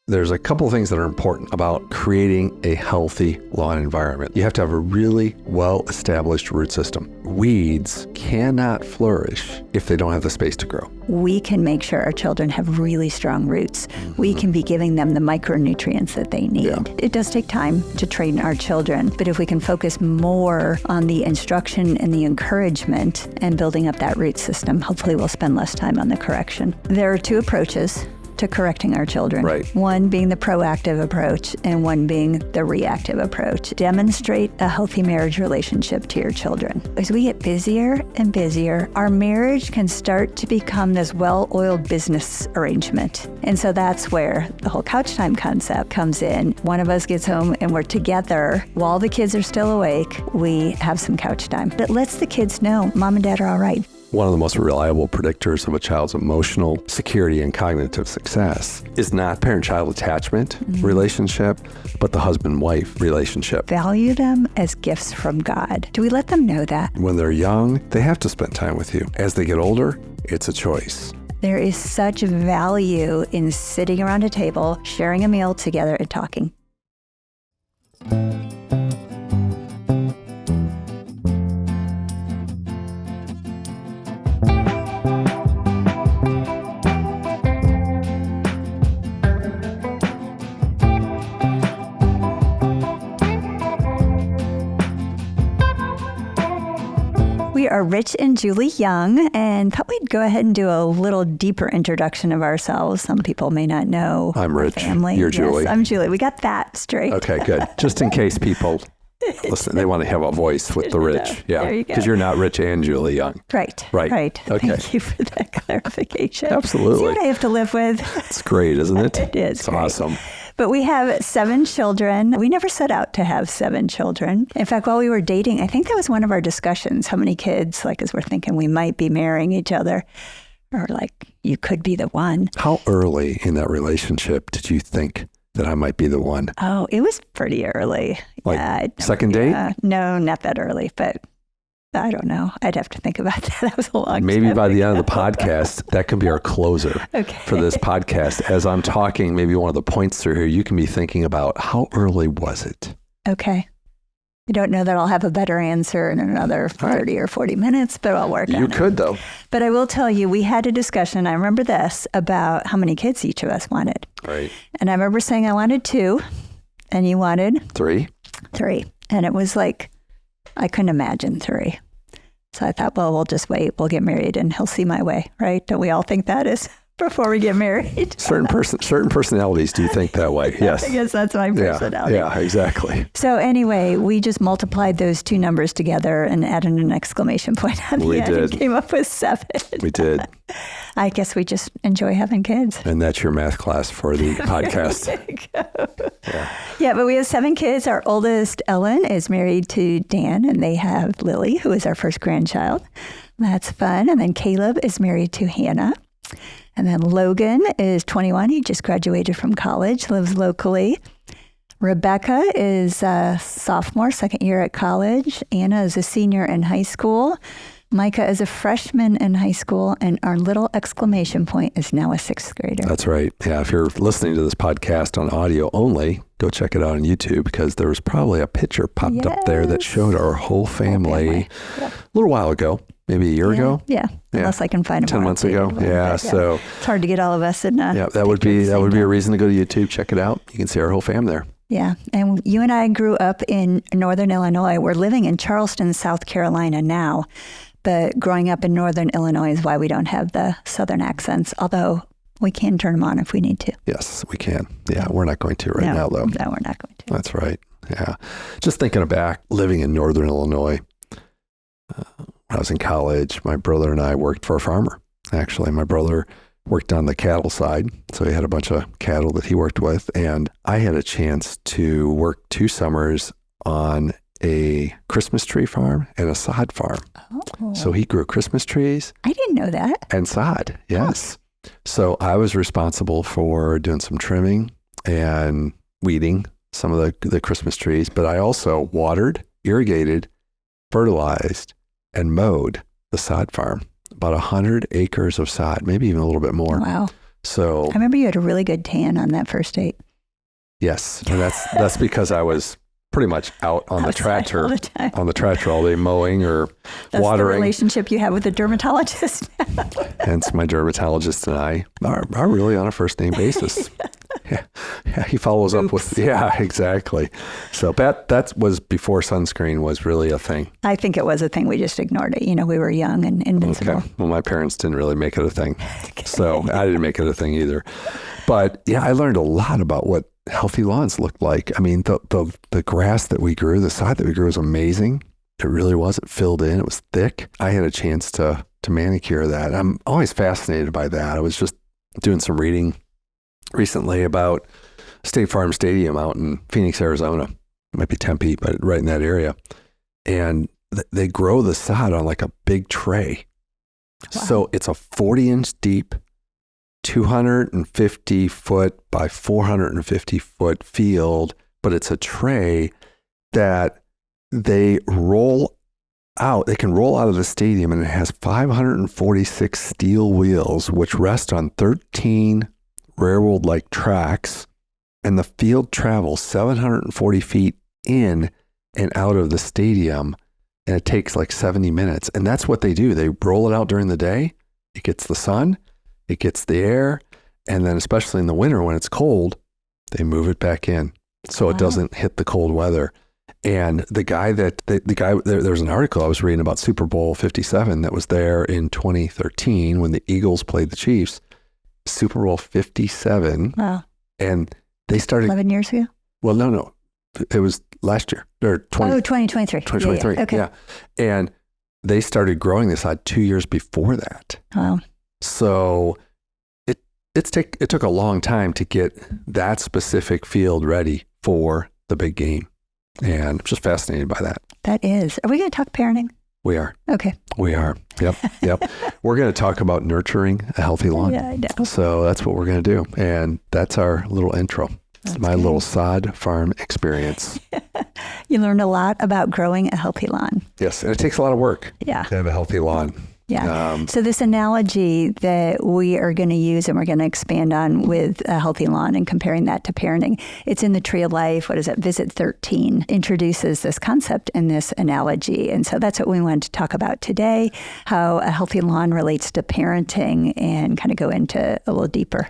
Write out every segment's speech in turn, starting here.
There's a couple of things that are important about creating a healthy lawn environment. You have to have a really well-established root system. Weeds cannot flourish if they don't have the space to grow. We can make sure our children have really strong roots. We can be giving them the micronutrients that they need. Yeah. It does take time to train our children, but if we can focus more on the instruction and the encouragement and building up that root system, hopefully we'll spend less time on the correction. There are two approaches to correcting our children. Right. One being the proactive approach and one being the reactive approach. Demonstrate a healthy marriage relationship to your children. As we get busier and busier, our marriage can start to become this well-oiled business arrangement. And so that's where the whole couch time concept comes in. One of us gets home and we're together. While the kids are still awake, we have some couch time. That lets the kids know mom and dad are all right. One of the most reliable predictors of a child's emotional security and cognitive success is not parent-child attachment relationship, but the husband-wife relationship. Value them as gifts from God. Do we let them know that? When they're young, they have to spend time with you. As they get older, it's a choice. There is such value in sitting around a table, sharing a meal together and talking. We are Rich and Julie Young, and thought we'd go ahead and do a little deeper introduction of ourselves. Some people may not know I'm our Rich. family. You're Julie. Yes, I'm Julie. We got that straight. Okay, good. Just in case people listen, they want to have a voice with the Rich. Yeah, There you go. because you're not Rich and Julie Young. Right. Okay. Thank you for that clarification. Absolutely. See what I have to live with? It's great, isn't it? It is It's great. awesome. But we have 7 children. We never set out to have 7 children. In fact, while we were dating, I think that was one of our discussions. How many kids, like as we're thinking we might be marrying each other, or like you could be the one. How early in that relationship did you think that I might be the one? Oh, it was pretty early. Like second date? No, not that early, but I don't know. I'd have to think about that. That was a long Maybe time by the end ago. of the podcast, that can be our closer for this podcast. As I'm talking, maybe one of the points through here, you can be thinking about how early was it? Okay. I don't know that I'll have a better answer in another 30 or 40 minutes, but I'll work on it. You could, though. But I will tell you, we had a discussion, I remember this, about how many kids each of us wanted. Right. And I remember saying I wanted 2, and you wanted 3. 3. And it was like, I couldn't imagine 3. So I thought, well, we'll just wait. We'll get married and he'll see my way, right? Don't we all think that is before we get married? Certain personalities do think that way. Yes. I guess that's my personality. Yeah, exactly. So anyway, we just multiplied those 2 numbers together and added an exclamation point on the end and came up with 7. We did. I guess we just enjoy having kids. And that's your math class for the podcast. Yeah, but we have 7 kids. Our oldest, Ellen, is married to Dan, and they have Lily, who is our first grandchild. That's fun. And then Caleb is married to Hannah. And then Logan is 21. He just graduated from college, lives locally. Rebecca is a sophomore, second year at college. Anna is a senior in high school. Micah is a freshman in high school, and our little exclamation point is now a 6th grader. That's right. Yeah, if you're listening to this podcast on audio only, go check it out on YouTube, because there was probably a picture popped up there that showed our whole family Yep. a little while ago, maybe a year ago. Yeah, unless I can find them. 10 months ago. Yeah, so it's hard to get all of us in. Yeah, that would be a reason to go to YouTube, check it out. You can see our whole fam there. Yeah, and you and I grew up in Northern Illinois. We're living in Charleston, South Carolina now. But growing up in Northern Illinois is why we don't have the Southern accents, although we can turn them on if we need to. Yes, we can. Yeah, we're not going to now, though. No, we're not going to. That's right. Yeah. Just thinking back, living in Northern Illinois, when I was in college, my brother and I worked for a farmer. Actually, my brother worked on the cattle side, so he had a bunch of cattle that he worked with. And I had a chance to work 2 summers on a Christmas tree farm and a sod farm. Oh. So he grew Christmas trees. I didn't know that. And sod, yes. So I was responsible for doing some trimming and weeding some of the Christmas trees, but I also watered, irrigated, fertilized, and mowed the sod farm. About 100 acres of sod, maybe even a little bit more. Wow. So I remember you had a really good tan on that first date. yes, and that's because I was pretty much out on the tractor all day mowing or That's watering. the relationship you have with the dermatologist. Hence, my dermatologist and I are really on a first name basis. Yeah, he follows up with, exactly. So that was before sunscreen was really a thing. I think it was a thing. We just ignored it. We were young and invincible. Okay. Well, my parents didn't really make it a thing. So I didn't make it a thing either. But yeah, I learned a lot about what healthy lawns looked like. I mean, the grass that we grew, the sod that we grew was amazing. It really was. It filled in. It was thick. I had a chance to manicure that. I'm always fascinated by that. I was just doing some reading recently about State Farm Stadium out in Phoenix, Arizona. It might be Tempe, but right in that area. And they grow the sod on like a big tray. Wow. So it's a 40-inch deep, 250 foot by 450 foot field, but it's a tray that they roll out. They can roll out of the stadium, and it has 546 steel wheels, which rest on 13 railroad-like tracks, and the field travels 740 feet in and out of the stadium, and it takes like 70 minutes. And that's what they do. They roll it out during the day. It gets the sun, it gets the air, and then especially in the winter when it's cold, they move it back in so it doesn't hit the cold weather. And the guy there's an article I was reading about Super Bowl 57 that was there in 2013 when the Eagles played the Chiefs. Super Bowl 57. Wow. And they started 11 years ago? Well, no. It was last year. Or 2023. 2023. Yeah. Okay. Yeah. And they started growing this sod 2 years before that. Wow. So it took a long time to get that specific field ready for the big game. And I'm just fascinated by that. That is. Are we going to talk parenting? We are. Okay. We are. Yep. We're going to talk about nurturing a healthy lawn. Yeah, I know. So that's what we're going to do. And that's our little intro. That's my little sod farm experience. You learned a lot about growing a healthy lawn. Yes. And it takes a lot of work to have a healthy lawn. Yeah. So this analogy that we are going to use and we're going to expand on with a healthy lawn and comparing that to parenting, it's in the Tree of Life. What is it? Visit 13 introduces this concept in this analogy. And so that's what we wanted to talk about today, how a healthy lawn relates to parenting and kind of go into a little deeper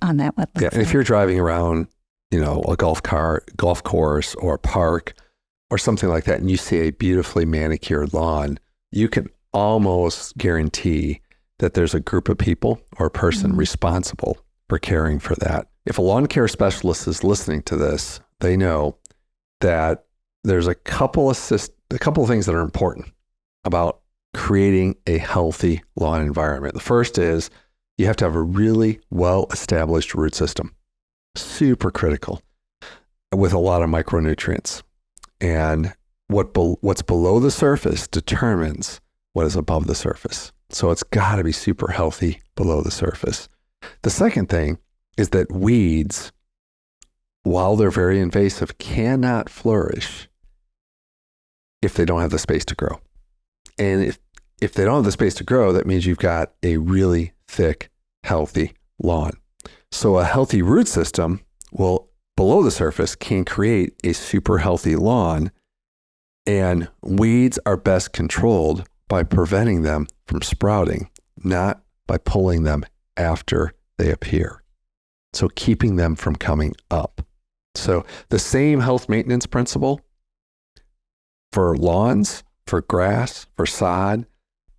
on that. Yeah. And if you're driving around, a golf course or a park or something like that, and you see a beautifully manicured lawn, you can almost guarantee that there's a group of people or a person responsible for caring for that. If a lawn care specialist is listening to this, they know that there's a couple of things that are important about creating a healthy lawn environment. The first is you have to have a really well-established root system, super critical, with a lot of micronutrients. And what's below the surface determines what is above the surface. So it's got to be super healthy below the surface. The second thing is that weeds, while they're very invasive, cannot flourish if they don't have the space to grow. And if they don't have the space to grow, that means you've got a really thick, healthy lawn. So a healthy root system will, below the surface, can create a super healthy lawn. And weeds are best controlled by preventing them from sprouting, not by pulling them after they appear. So keeping them from coming up. So the same health maintenance principle for lawns, for grass, for sod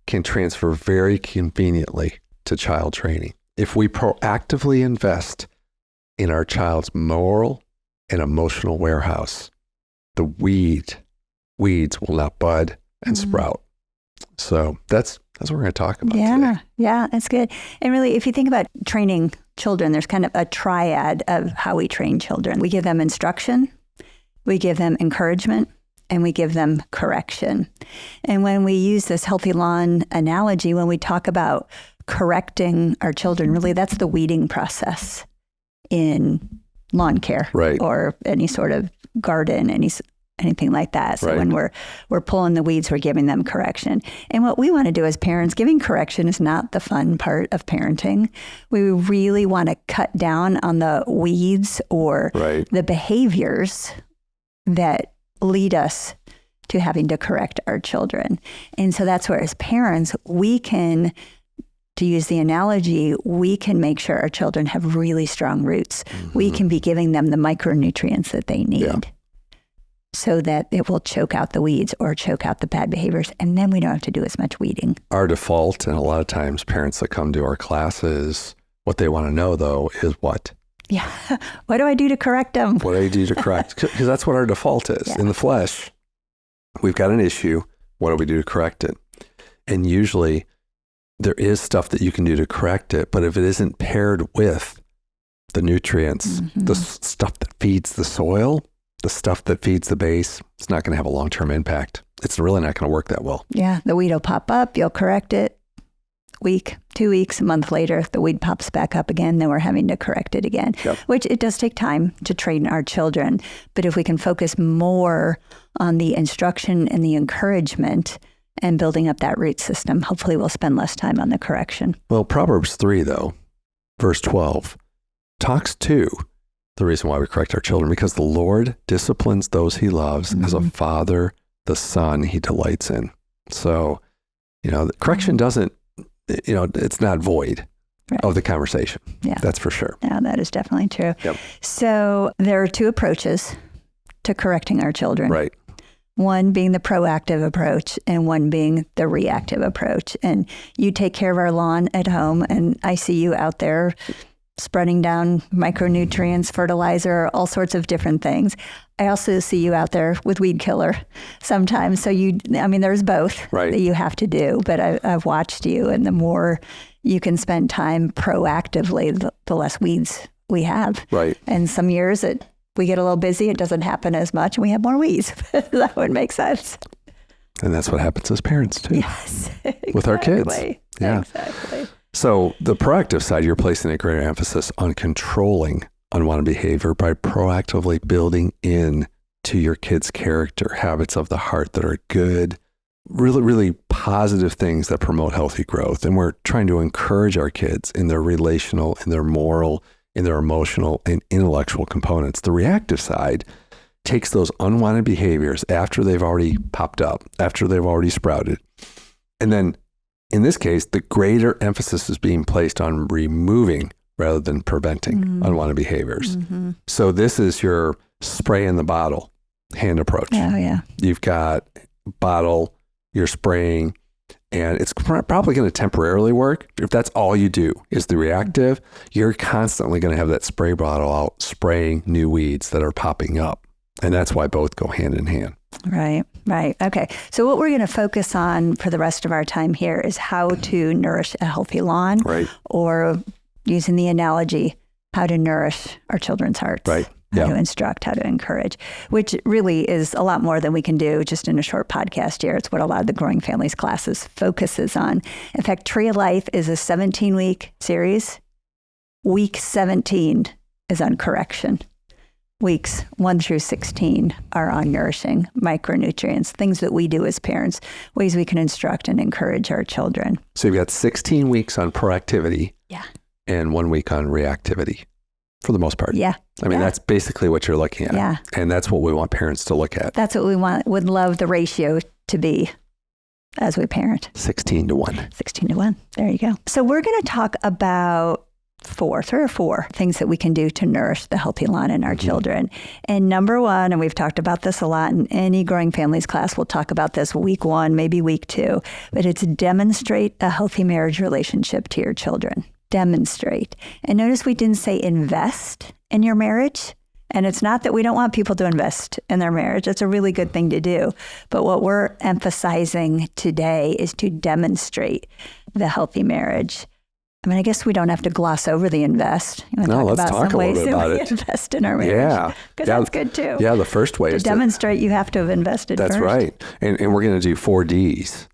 can transfer very conveniently to child training. If we proactively invest in our child's moral and emotional warehouse, the weeds will not bud and sprout. So that's what we're going to talk about today. Yeah, that's good. And really, if you think about training children, there's kind of a triad of how we train children. We give them instruction, we give them encouragement, and we give them correction. And when we use this healthy lawn analogy, when we talk about correcting our children, really that's the weeding process in lawn care, right, or any sort of garden, any anything like that. So Right. when we're pulling the weeds, we're giving them correction. And what we want to do as parents, giving correction is not the fun part of parenting. We really want to cut down on the weeds or Right. the behaviors that lead us to having to correct our children. And so that's where as parents, we can, to use the analogy, we can make sure our children have really strong roots. We can be giving them the micronutrients that they need. Yeah. So that it will choke out the weeds or choke out the bad behaviors. And then we don't have to do as much weeding. Our default, and a lot of times parents that come to our classes, what they want to know though is what? Yeah. What do I do to correct them? What do I do to correct? Because that's what our default is. Yeah. In the flesh, we've got an issue. What do we do to correct it? And usually there is stuff that you can do to correct it, but if it isn't paired with the nutrients, the stuff that feeds the soil, the stuff that feeds the base, it's not going to have a long-term impact. It's really not going to work that well. Yeah. The weed will pop up. You'll correct it. Week, 2 weeks, a month later, the weed pops back up again. Then we're having to correct it again, Yep. which it does take time to train our children. But if we can focus more on the instruction and the encouragement and building up that root system, hopefully we'll spend less time on the correction. Well, Proverbs 3, though, verse 12, talks to the reason why we correct our children, because the Lord disciplines those he loves as a father, the son he delights in. So, the correction doesn't, it's not void Right. of the conversation. Yeah. That's for sure. Yeah, that is definitely true. Yep. So there are two approaches to correcting our children. Right. One being the proactive approach and one being the reactive approach. And you take care of our lawn at home, and I see you out there spreading down micronutrients, fertilizer, all sorts of different things. I also see you out there with weed killer sometimes. So there's both Right. that you have to do, but I've watched you, and the more you can spend time proactively, the less weeds we have. Right. And some years we get a little busy, it doesn't happen as much, and we have more weeds. That would make sense. And that's what happens as parents too. Yes. With our kids. Exactly. Yeah. Exactly. So the proactive side, you're placing a greater emphasis on controlling unwanted behavior by proactively building in to your kids' character habits of the heart that are good, really, really positive things that promote healthy growth. And we're trying to encourage our kids in their relational, in their moral, in their emotional and intellectual components. The reactive side takes those unwanted behaviors after they've already popped up, after they've already sprouted. And then in this case, the greater emphasis is being placed on removing rather than preventing unwanted behaviors. Mm-hmm. So this is your spray in the bottle hand approach. Oh, yeah. You've got bottle, you're spraying, and it's probably going to temporarily work. If that's all you do is the reactive, you're constantly going to have that spray bottle out spraying new weeds that are popping up. And that's why both go hand in hand. Right. Okay. So what we're going to focus on for the rest of our time here is how to nourish a healthy lawn, Right. or using the analogy, how to nourish our children's hearts. Right. How Yeah. to instruct, how to encourage, which really is a lot more than we can do just in a short podcast here. It's what a lot of the Growing Families classes focuses on. In fact, Tree of Life is a 17-week series. Week 17 is on correction. Weeks 1 through 16 are on nourishing micronutrients, things that we do as parents, ways we can instruct and encourage our children. So you've got 16 weeks on proactivity. Yeah. And 1 week on reactivity for the most part. Yeah. I mean, that's basically what you're looking at. Yeah. And that's what we want parents to look at. That's what we would love the ratio to be as we parent. 16 to 1. 16 to 1. There you go. So we're going to talk about three or four things that we can do to nourish the healthy lawn in our children. And number one, and we've talked about this a lot in any Growing Families class, we'll talk about this week 1, maybe week 2, but it's demonstrate a healthy marriage relationship to your children. Demonstrate. And notice we didn't say invest in your marriage. And it's not that we don't want people to invest in their marriage. It's a really good thing to do. But what we're emphasizing today is to demonstrate the healthy marriage. I mean, I guess we don't have to gloss over the invest. You want to let's talk a little bit about it. Invest in our marriage. Yeah. Because that's good too. Yeah, the first way To is demonstrate you have to have invested That's first. right. And we're going to do 4 Ds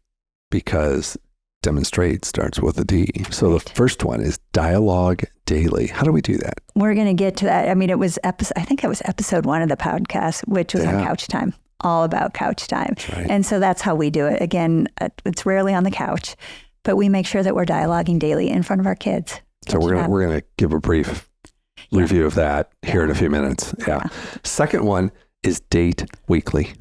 because demonstrate starts with a D. So the first one is dialogue daily. How do we do that? We're going to get to that. I mean, I think it was episode 1 of the podcast, which was on couch time. all about couch time. Right. And so that's how we do it. Again, it's rarely on the couch, but we make sure that we're dialoguing daily in front of our kids. So we're gonna give a brief review of that here in a few minutes. Yeah. Second one is date weekly.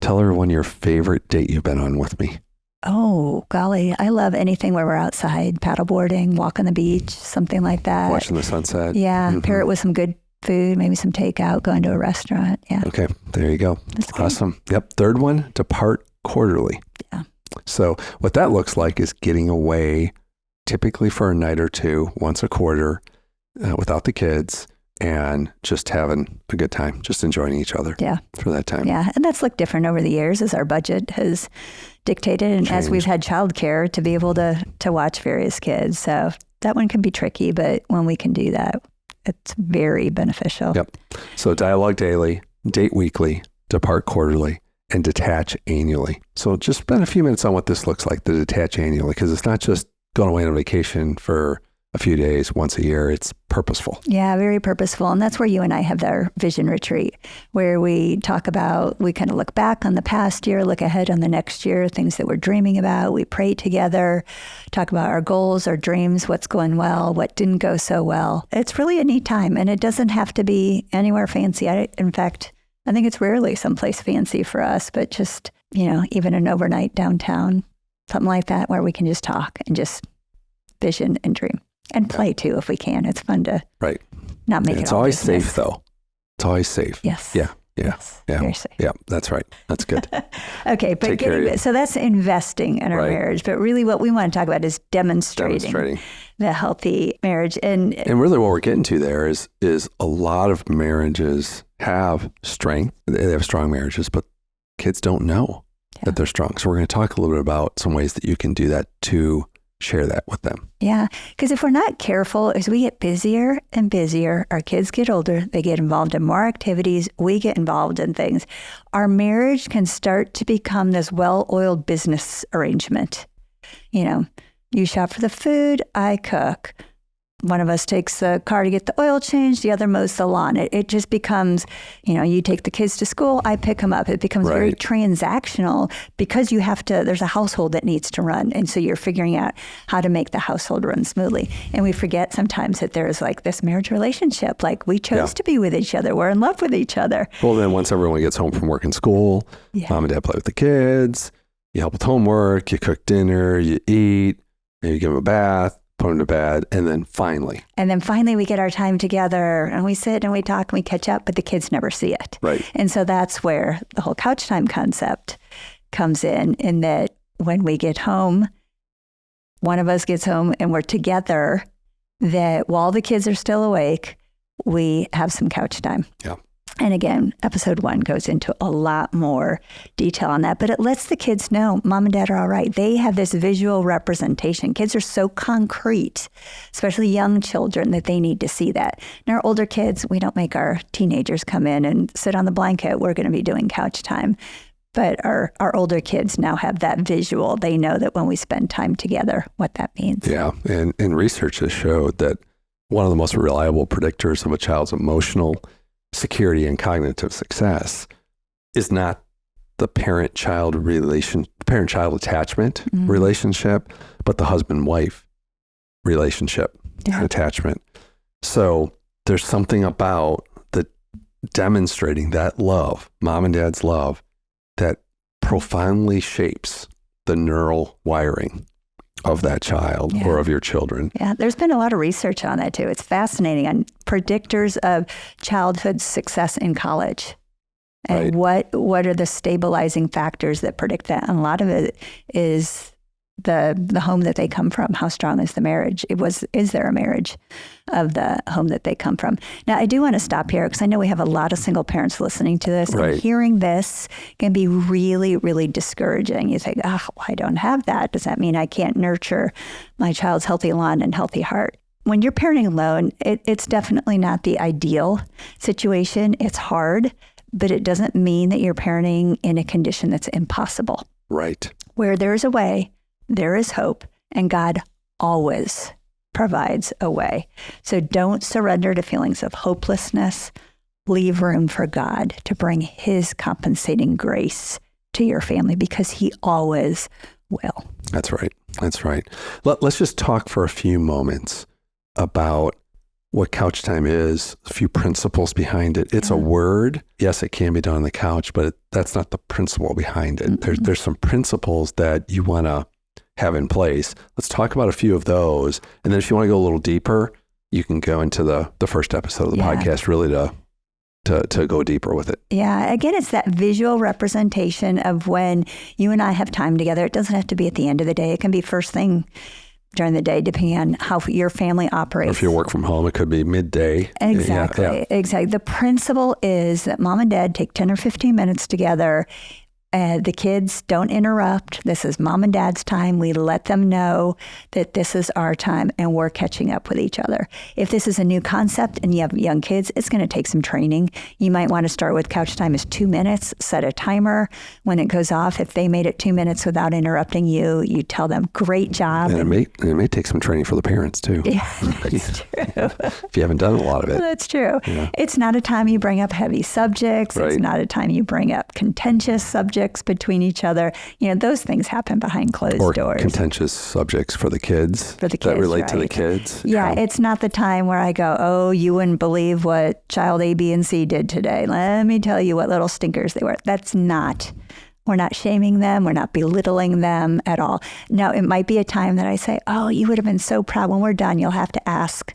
Tell everyone your favorite date you've been on with me. Oh, golly. I love anything where we're outside, paddleboarding, walk on the beach, something like that. Watching the sunset. Yeah. Pair it with some good food, maybe some takeout, going to a restaurant. Yeah. Okay. There you go. That's great. Awesome. Yep. Third one, depart quarterly. Yeah. So what that looks like is getting away typically for a night or two, once a quarter, without the kids, and just having a good time, just enjoying each other for that time. Yeah. And that's looked different over the years as our budget has dictated and as we've had childcare to be able to watch various kids. So that one can be tricky, but when we can do that, it's very beneficial. Yep. So dialogue daily, date weekly, depart quarterly, and detach annually. So just spend a few minutes on what this looks like, the detach annually, because it's not just going away on vacation for a few days once a year. It's purposeful. Yeah, very purposeful. And that's where you and I have our vision retreat, where we talk about, we kind of look back on the past year, look ahead on the next year, things that we're dreaming about. We pray together, talk about our goals, our dreams, what's going well, what didn't go so well. It's really a neat time, and it doesn't have to be anywhere fancy. In fact, I think it's rarely someplace fancy for us, but just, even an overnight downtown, something like that, where we can just talk and just vision and dream. And play too, if we can. It's fun to not make it. It's all always business. safe, though. It's always safe. Yes. Yeah. Yes. Very safe. Yeah. That's right. That's good. Okay, but so that's investing in our marriage. But really, what we want to talk about is demonstrating the healthy marriage. And really, what we're getting to there is a lot of marriages have strength. They have strong marriages, but kids don't know that they're strong. So we're going to talk a little bit about some ways that you can do that to share that with them. Yeah, because if we're not careful, as we get busier and busier, our kids get older, they get involved in more activities, we get involved in things, our marriage can start to become this well-oiled business arrangement. You shop for the food, I cook. One of us takes the car to get the oil changed, the other mows the lawn. It just becomes, you take the kids to school, I pick them up. It becomes very transactional because there's a household that needs to run. And so you're figuring out how to make the household run smoothly. And we forget sometimes that there's like this marriage relationship, like we chose to be with each other. We're in love with each other. Well, then once everyone gets home from work and school, mom and dad play with the kids, you help with homework, you cook dinner, you eat, maybe give them a bath, put them to bed, and then finally we get our time together and we sit and we talk and we catch up, but the kids never see it. Right. And so that's where the whole couch time concept comes in that when we get home, one of us gets home and we're together, that while the kids are still awake, we have some couch time. Yeah. And again, episode 1 goes into a lot more detail on that, but it lets the kids know mom and dad are all right. They have this visual representation. Kids are so concrete, especially young children, that they need to see that. And our older kids, we don't make our teenagers come in and sit on the blanket. We're going to be doing couch time. But our older kids now have that visual. They know that when we spend time together, what that means. Yeah. And research has showed that one of the most reliable predictors of a child's emotional security and cognitive success is not the parent-child attachment relationship, but the husband-wife relationship and attachment. So there's something about the demonstrating that love, mom and dad's love, that profoundly shapes the neural wiring of that child or of your children. Yeah, there's been a lot of research on that too. It's fascinating on predictors of childhood success in college. And what are the stabilizing factors that predict that? And a lot of it is the home that they come from. How strong is the marriage? Is there a marriage of the home that they come from? Now, I do want to stop here because I know we have a lot of single parents listening to this. And hearing this can be really, really discouraging. You think, I don't have that. Does that mean I can't nurture my child's healthy lawn and healthy heart? When you're parenting alone, it's definitely not the ideal situation. It's hard, but it doesn't mean that you're parenting in a condition that's impossible. Right. Where there's a way, there is hope, and God always provides a way. So don't surrender to feelings of hopelessness, leave room for God to bring his compensating grace to your family, because he always will. That's right. That's right. Let's just talk for a few moments about what couch time is, a few principles behind it. It's a word. Yes, it can be done on the couch, but that's not the principle behind it. There's some principles that you want to have in place. Let's talk about a few of those. And then if you want to go a little deeper, you can go into the first episode of the podcast really to go deeper with it. Yeah. Again, it's that visual representation of when you and I have time together. It doesn't have to be at the end of the day. It can be first thing during the day, depending on how your family operates. Or if you work from home, it could be midday. Exactly. Exactly. The principle is that mom and dad take 10 or 15 minutes together. The kids don't interrupt. This is mom and dad's time. We let them know that this is our time and we're catching up with each other. If this is a new concept and you have young kids, it's going to take some training. You might want to start with couch time is 2 minutes, set a timer. When it goes off, if they made it 2 minutes without interrupting you, you tell them, great job. And it may take some training for the parents too. Yeah, that's true. If you haven't done a lot of it. That's true. Yeah. It's not a time you bring up heavy subjects. Right. It's not a time you bring up contentious subjects between each other. Those things happen behind closed doors. Or contentious subjects for the kids. That relate to the kids. Yeah, it's not the time where I go, oh, you wouldn't believe what child A, B, and C did today. Let me tell you what little stinkers they were. We're not shaming them. We're not belittling them at all. Now, it might be a time that I say, oh, you would have been so proud. When we're done, you'll have to ask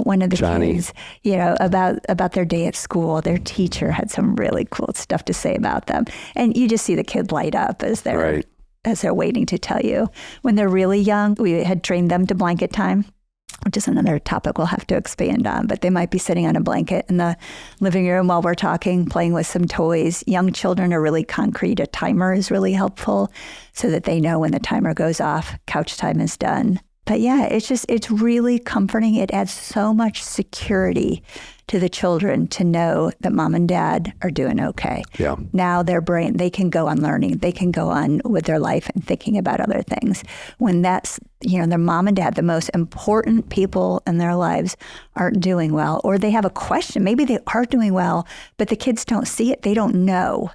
one of the Johnny. kids, about their day at school. Their teacher had some really cool stuff to say about them. And you just see the kid light up as they're waiting to tell you. When they're really young, we had trained them to blanket time, which is another topic we'll have to expand on. But they might be sitting on a blanket in the living room while we're talking, playing with some toys. Young children are really concrete. A timer is really helpful so that they know when the timer goes off, couch time is done. But yeah, it's really comforting. It adds so much security to the children to know that mom and dad are doing okay. Yeah. Now they can go on learning. They can go on with their life and thinking about other things. When that's, their mom and dad, the most important people in their lives, aren't doing well, or they have a question. Maybe they are doing well, but the kids don't see it. They don't know.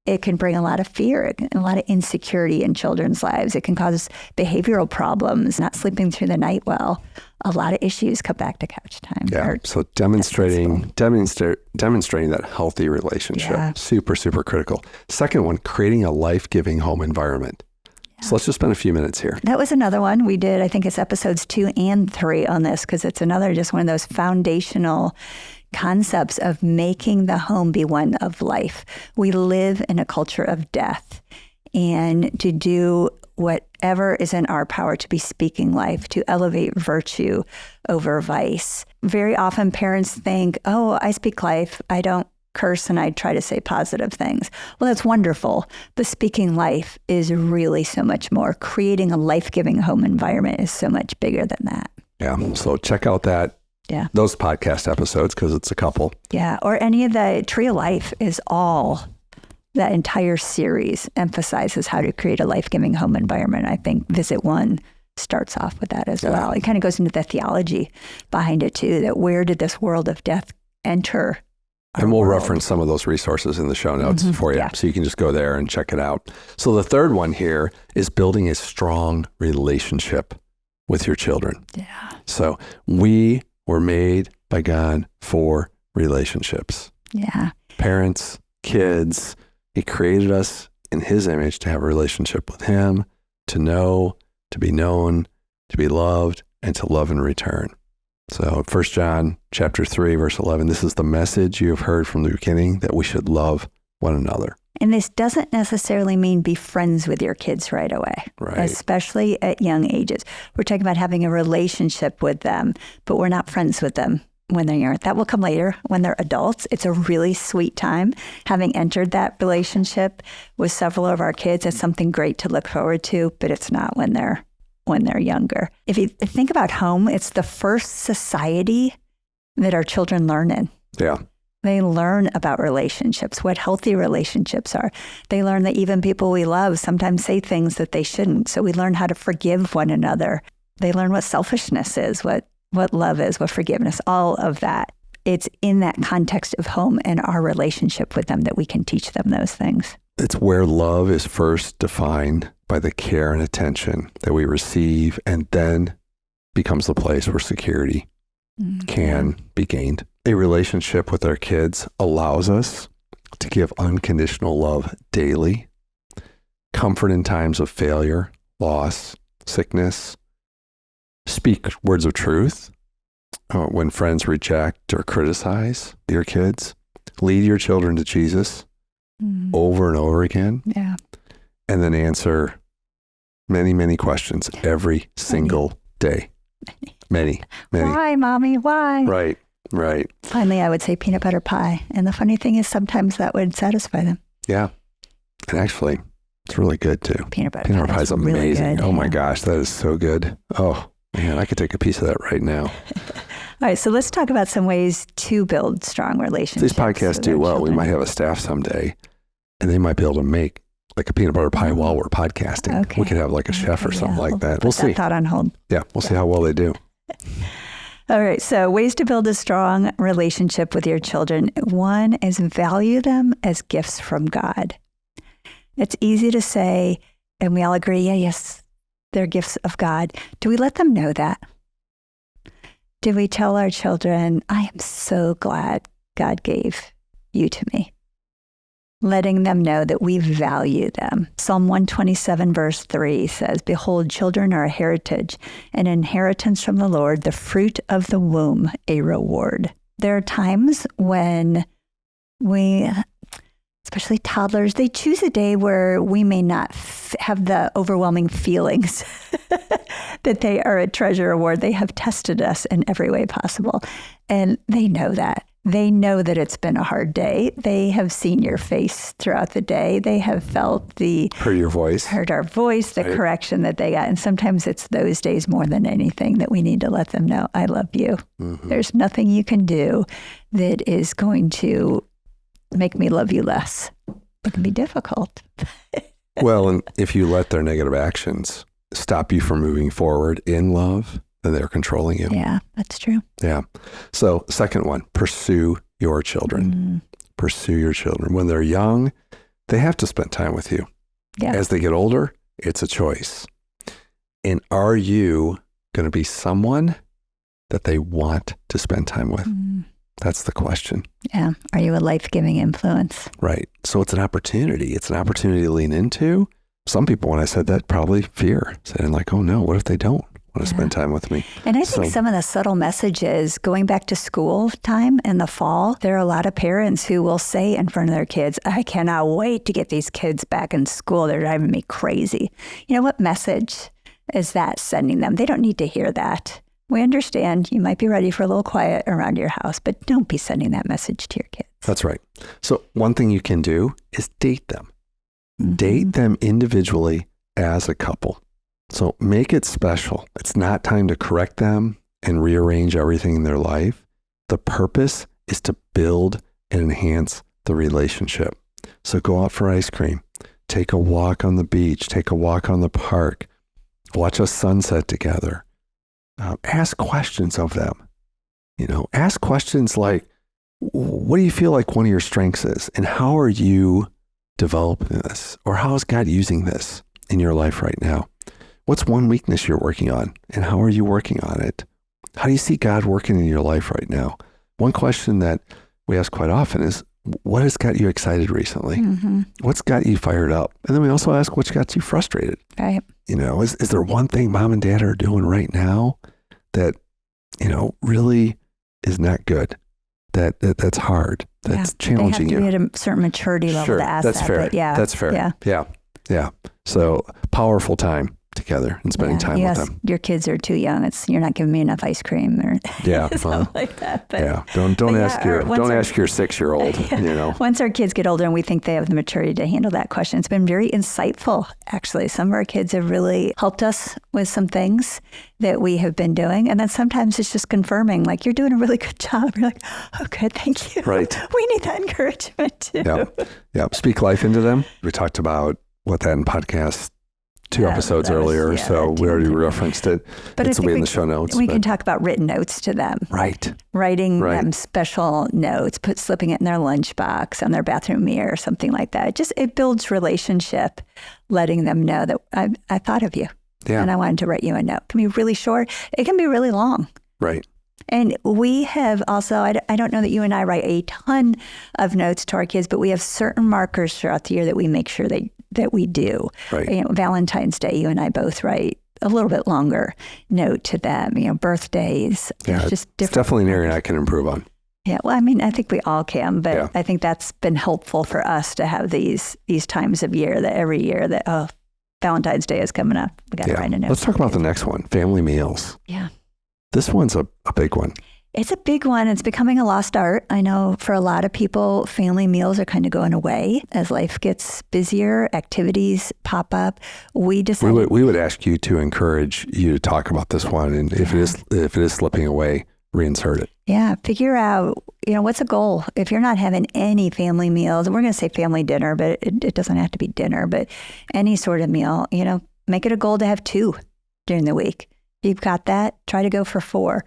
It can bring a lot of fear and a lot of insecurity in children's lives. It can cause behavioral problems, not sleeping through the night well. A lot of issues come back to couch time. Yeah. So demonstrating that healthy relationship, super, super critical. Second one, creating a life-giving home environment. Yeah. So let's just spend a few minutes here. That was another one we did. I think it's episodes 2 and 3 on this, because it's another just one of those foundational concepts of making the home be one of life. We live in a culture of death, and to do whatever is in our power to be speaking life, to elevate virtue over vice. Very often parents think, oh, I speak life. I don't curse and I try to say positive things. Well, that's wonderful. But speaking life is really so much more. Creating a life-giving home environment is so much bigger than that. Yeah. So check out those podcast episodes, because it's a couple. Yeah. Or any of the Tree of Life is all, that entire series emphasizes how to create a life-giving home environment. I think Visit 1 starts off with that as well. It kind of goes into the theology behind it too, that where did this world of death enter? And we'll reference some of those resources in the show notes for you. Yeah. So you can just go there and check it out. So the third one here is building a strong relationship with your children. Yeah. So we were made by God for relationships. Yeah. Parents, kids, He created us in His image to have a relationship with Him, to know, to be known, to be loved, and to love in return. So 1 John chapter 3, verse 11, this is the message you have heard from the beginning, that we should love one another. And this doesn't necessarily mean be friends with your kids right away, especially at young ages. We're talking about having a relationship with them, but we're not friends with them when they're young. That will come later when they're adults. It's a really sweet time. Having entered that relationship with several of our kids, it's something great to look forward to, but it's not when they're younger. If you think about home, it's the first society that our children learn in. Yeah. They learn about relationships, what healthy relationships are. They learn that even people we love sometimes say things that they shouldn't. So we learn how to forgive one another. They learn what selfishness is, what love is, what forgiveness, all of that. it's in that context of home and our relationship with them that we can teach them those things. It's where love is first defined by the care and attention that we receive, and then becomes the place where security can be gained. A relationship with our kids allows us to give unconditional love daily, comfort in times of failure, loss, sickness, speak words of truth when friends reject or criticize your kids, lead your children to Jesus over and over again, and then answer many, many questions every single day. Many. Why, Mommy? Why? Right. Finally, I would say peanut butter pie. And the funny thing is sometimes that would satisfy them. Yeah. And actually, it's really good too. Peanut butter pie is amazing. Really good, oh my gosh, that is so good. Oh man, I could take a piece of that right now. All right, so let's talk about some ways to build strong relationships. These podcasts do well. We might have a staff someday, and they might be able to make like a peanut butter pie while we're podcasting. Okay. We could have like a chef or something like that. We'll see. Put that thought on hold. Yeah, we'll see how well they do. All right, so ways to build a strong relationship with your children. One is value them as gifts from God. It's easy to say, and we all agree, yes, they're gifts of God. Do we let them know that? Do we tell our children, I am so glad God gave you to me? Letting them know that we value them. Psalm 127 verse 3 says, behold, children are a heritage, an inheritance from the Lord, the fruit of the womb, a reward. There are times when we, especially toddlers, they choose a day where we may not have the overwhelming feelings that they are a treasure award. They have tested us in every way possible. And they know that. They know that it's been a hard day. They have seen your face throughout the day. They have felt heard your voice. Heard our voice, the correction that they got. And sometimes it's those days more than anything that we need to let them know, I love you. Mm-hmm. There's nothing you can do that is going to make me love you less. It can be difficult. Well, and if you let their negative actions stop you from moving forward in love, then they're controlling you. Yeah, that's true. Yeah. So second one, pursue your children. Pursue your children. When they're young, they have to spend time with you. Yeah. As they get older, it's a choice. And are you going to be someone that they want to spend time with? That's the question. Yeah. Are you a life-giving influence? Right. So it's an opportunity. It's an opportunity to lean into. Some people, when I said that, probably fear. Saying like, oh no, what if they don't want to spend time with me? And I think some of the subtle messages, going back to school time in the fall, there are a lot of parents who will say in front of their kids, I cannot wait to get these kids back in school. They're driving me crazy. You know, what message is that sending them? They don't need to hear that. We understand you might be ready for a little quiet around your house, but don't be sending that message to your kids. That's right. So one thing you can do is date them. Date them individually as a couple. So make it special. It's not time to correct them and rearrange everything in their life. The purpose is to build and enhance the relationship. So go out for ice cream, take a walk on the beach, take a walk on the park, watch a sunset together. Ask questions of them. You know, ask questions like, what do you feel like one of your strengths is? And how are you developing this? Or how is God using this in your life right now? What's one weakness you're working on? And how are you working on it? How do you see God working in your life right now? One question that we ask quite often is, what has got you excited recently? What's got you fired up? And then we also ask, what's got you frustrated? Right. You know, is there one thing mom and dad are doing right now that, you know, really is not good? That's hard. That's challenging you. They have to be at a certain maturity level to ask that's that. Fair. But yeah. That's fair. Yeah. So powerful time together and spending time with them. Your kids are too young. You're not giving me enough ice cream or something like that. But, don't ask your 6-year-old. You know, once our kids get older and we think they have the maturity to handle that question, it's been very insightful. Actually, some of our kids have really helped us with some things that we have been doing, and then sometimes it's just confirming, like, you're doing a really good job. You're like, oh, good, thank you. Right. We need that encouragement too. Yeah. Speak life into them. We talked about what that in podcast two episodes earlier, so we already referenced it. But it'll be in the show notes. We can talk about written notes to them. Right. Writing them special notes, slipping it in their lunchbox, on their bathroom mirror, something like that. It builds relationship, letting them know that I thought of you. Yeah. And I wanted to write you a note. It can be really short. It can be really long. Right. And we have also, I don't know that you and I write a ton of notes to our kids, but we have certain markers throughout the year that we make sure that we do. Right. Valentine's Day, you and I both write a little bit longer note to them. Birthdays. Yeah, it's definitely an area I can improve on. Yeah, well, I mean, I think we all can, but I think that's been helpful for us to have these times of year that every year that, Valentine's Day is coming up. We got to write a note. Let's talk about the next one, family meals. Yeah. This one's a big one. It's a big one. It's becoming a lost art. I know for a lot of people, family meals are kind of going away as life gets busier, activities pop up. We decided we would ask you to encourage you to talk about this one, and if it is slipping away, reinsert it. Yeah, figure out, what's a goal? If you're not having any family meals, and we're going to say family dinner, but it doesn't have to be dinner, but any sort of meal, make it a goal to have 2 during the week. If you've got that, try to go for 4.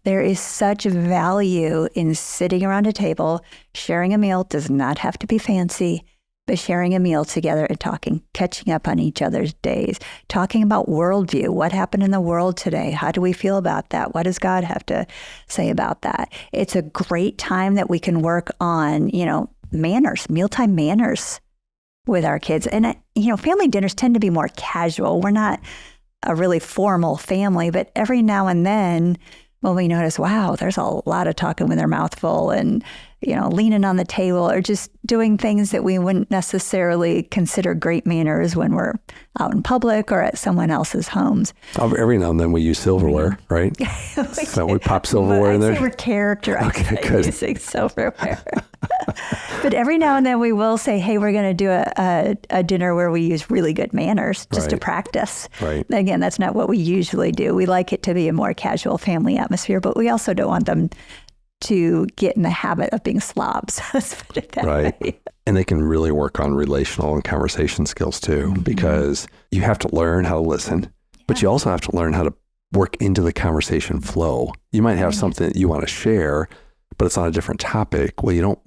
There is such value in sitting around a table, sharing a meal. It does not have to be fancy, but sharing a meal together and talking, catching up on each other's days, talking about worldview. What happened in the world today? How do we feel about that? What does God have to say about that? It's a great time that we can work on, manners, mealtime manners with our kids. And, family dinners tend to be more casual. We're not a really formal family, but every now and then, when we notice, wow, there's a lot of talking with their mouth full and, leaning on the table or just doing things that we wouldn't necessarily consider great manners when we're out in public or at someone else's homes. Every now and then we use silverware, right? So we pop silverware in there. We're characterizing using silverware. But every now and then we will say, hey, we're going to do a dinner where we use really good manners just to practice. Right. Again, that's not what we usually do. We like it to be a more casual family atmosphere, but we also don't want them to get in the habit of being slobs. Let's put it that way. And they can really work on relational and conversation skills too, because you have to learn how to listen, but you also have to learn how to work into the conversation flow. You might have something that you want to share, but it's on a different topic. Well, you don't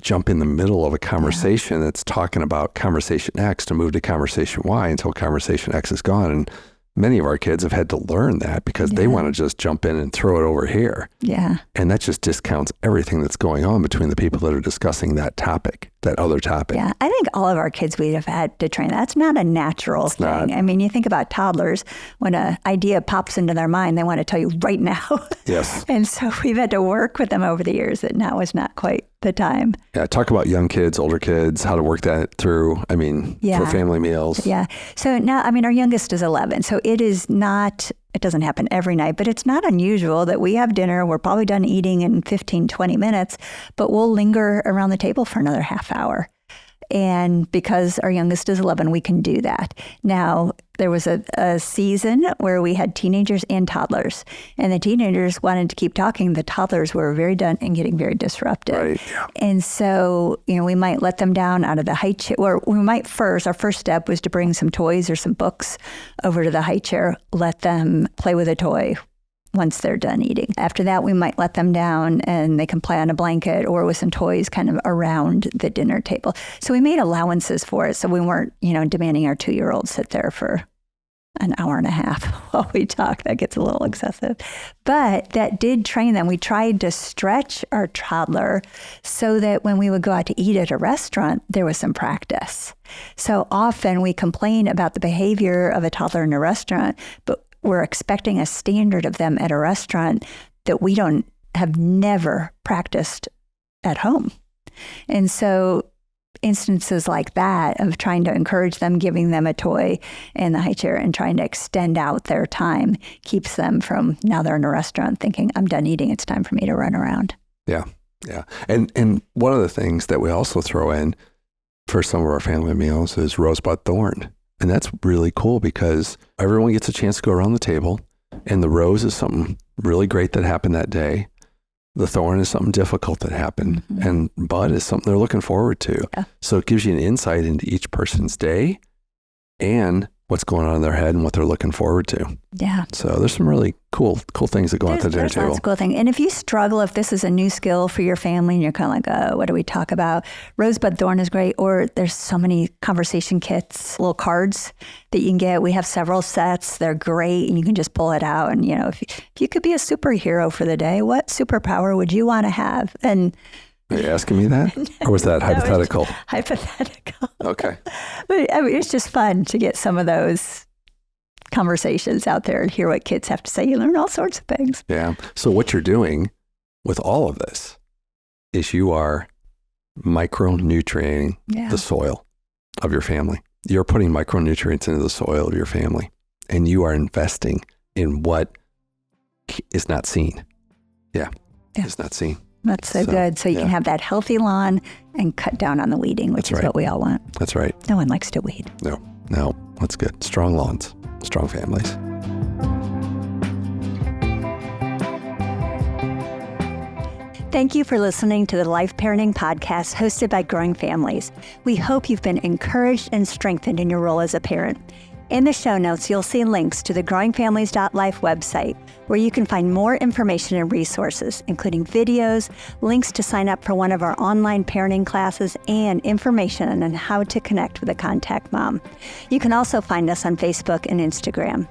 jump in the middle of a conversation that's talking about conversation X to move to conversation Y until conversation X is gone. And many of our kids have had to learn that because they want to just jump in and throw it over here. Yeah. And that just discounts everything that's going on between the people that are discussing that topic, that other topic. Yeah. I think all of our kids we have had to train. That's not a natural thing. Not. I mean, you think about toddlers, when an idea pops into their mind, they want to tell you right now. Yes. And so we've had to work with them over the years that now is not quite the time. Yeah. Talk about young kids, older kids, how to work that through. I mean, for family meals. Yeah. So now, our youngest is 11. So it doesn't happen every night, but it's not unusual that we have dinner. We're probably done eating in 15, 20 minutes, but we'll linger around the table for another half hour. And because our youngest is 11, we can do that. Now, there was a season where we had teenagers and toddlers, and the teenagers wanted to keep talking. The toddlers were very done and getting very disruptive. Right. Yeah. And so, we might let them down out of the high chair, or we might our first step was to bring some toys or some books over to the high chair, let them play with a toy once they're done eating. After that, we might let them down and they can play on a blanket or with some toys kind of around the dinner table. So we made allowances for it. So we weren't, demanding our 2-year-old sit there for an hour and a half while we talk. That gets a little excessive. But that did train them. We tried to stretch our toddler so that when we would go out to eat at a restaurant, there was some practice. So often we complain about the behavior of a toddler in a restaurant, but we're expecting a standard of them at a restaurant that we have never practiced at home. And so instances like that of trying to encourage them, giving them a toy in the high chair and trying to extend out their time keeps them from, now they're in a restaurant thinking, I'm done eating, it's time for me to run around. Yeah. Yeah. And one of the things that we also throw in for some of our family meals is rosebud thorn. And that's really cool because everyone gets a chance to go around the table, and the rose is something really great that happened that day. The thorn is something difficult that happened, and bud is something they're looking forward to. Yeah. So it gives you an insight into each person's day and what's going on in their head and what they're looking forward to. Yeah. So there's some really cool things that go on at the dinner There's table. lots of cool things. And if you struggle, if this is a new skill for your family and you're kind of like, oh, what do we talk about? Rosebud Thorn is great. Or there's so many conversation kits, little cards that you can get. We have several sets. They're great. And you can just pull it out. And, if you could be a superhero for the day, what superpower would you want to have? And Are you asking me that? Or was that hypothetical? Hypothetical. Okay. But I mean, it's just fun to get some of those conversations out there and hear what kids have to say. You learn all sorts of things. Yeah. So what you're doing with all of this is you are micronutrienting the soil of your family. You're putting micronutrients into the soil of your family, and you are investing in what is not seen. Yeah. It's not seen. That's so good. So you can have that healthy lawn and cut down on the weeding, which is what we all want. That's right. No one likes to weed. No, that's good. Strong lawns, strong families. Thank you for listening to the Life Parenting Podcast hosted by Growing Families. We hope you've been encouraged and strengthened in your role as a parent. In the show notes, you'll see links to the growingfamilies.life website, where you can find more information and resources, including videos, links to sign up for one of our online parenting classes, and information on how to connect with a contact mom. You can also find us on Facebook and Instagram.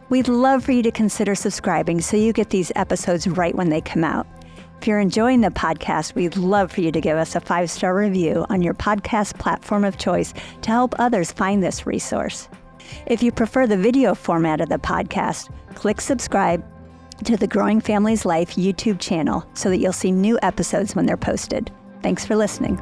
We'd love for you to consider subscribing so you get these episodes right when they come out. If you're enjoying the podcast, we'd love for you to give us a 5-star review on your podcast platform of choice to help others find this resource. If you prefer the video format of the podcast, click subscribe to the Growing Families Life YouTube channel so that you'll see new episodes when they're posted. Thanks for listening.